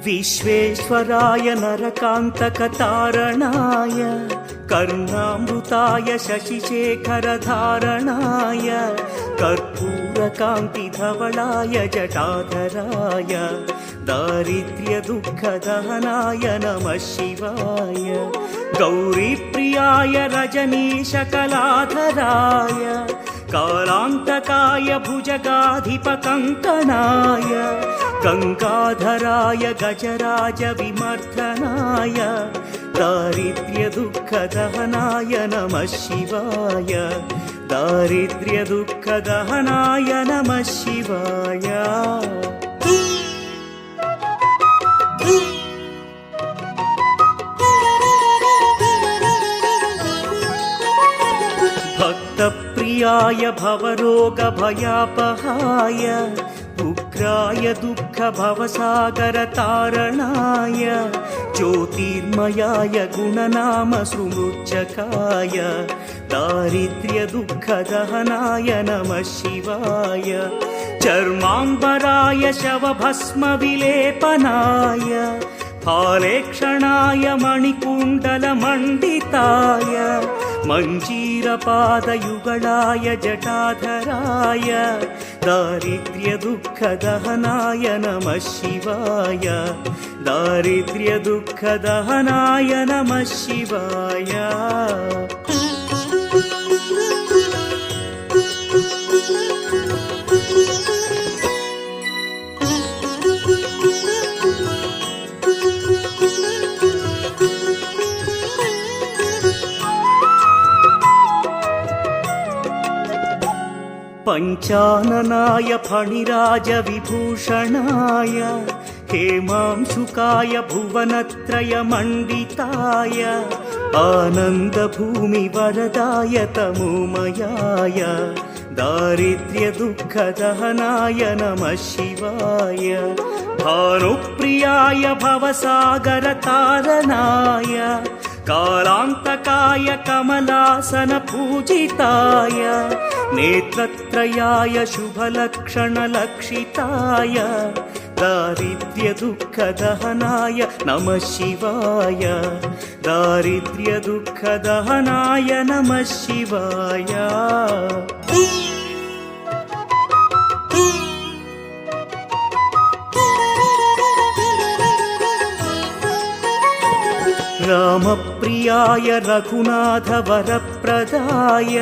विश्वेश्वराय नरकान्तकतारणाय कर्णामृताय शशिशेखरधारणाय कर्पूरकान्तिधवलाय जटाधराय दारिद्र्यदुःखदहनाय नमः शिवाय गौरीप्रियाय रजनीशकलाधराय कालान्तकाय भुजगाधिपकङ्कणाय गङ्गाधराय गजराज विमर्दनाय दारिद्र्यदुःखदहनाय नमः शिवाय दारिद्र्यदुःखदहनाय नमः शिवाय भक्तप्रियाय भवरोगभयापहाय उग्राय दुःखभवसागरतारणाय ज्योतिर्मयाय गुणनामसुमृच्छकाय दारिद्र्यदुःखदहनाय नमः शिवाय चर्माम्बराय शवभस्मविलेपनाय फालेक्षणाय मणिकुण्डलमण्डिताय मञ्जीरपादयुगलाय जटाधराय दारिद्र्यदुःखदहनाय नमः शिवाय दारिद्र्यदुःखदहनाय नमः शिवाय पञ्चाननाय फणिराजविभूषणाय हेमांशुकाय भुवनत्रयमण्डिताय आनन्दभूमिवरदाय तमोमयाय दारिद्र्यदुःखदहनाय नमः शिवाय भानुप्रियाय भवसागरतारणाय कालान्तकाय कमलासनपूजिताय नेत्रत्रयाय शुभलक्षणलक्षिताय दारिद्र्यदुःखदहनाय नमः शिवाय दारिद्र्यदुःखदहनाय नमः शिवाय रामप्रियाय रघुनाथवरप्रदाय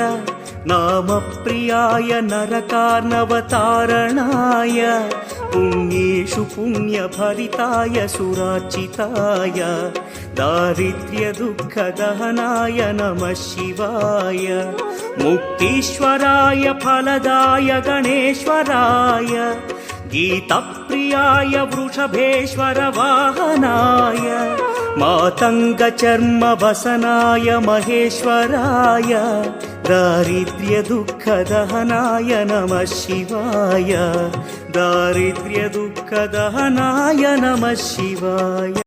नामप्रियाय नरकार्णवतारणाय पुण्येषु पुण्यभरिताय सुरार्चिताय दारिद्र्यदुःखदहनाय नमः शिवाय मुक्तीश्वराय फलदाय गणेश्वराय गीतप्रियाय वृषभेश्वर वाहनाय मातङ्गचर्मवसनाय महेश्वराय दारिद्र्यदुःखदहनाय नमः शिवाय दारिद्र्यदुःखदहनाय नमः शिवाय।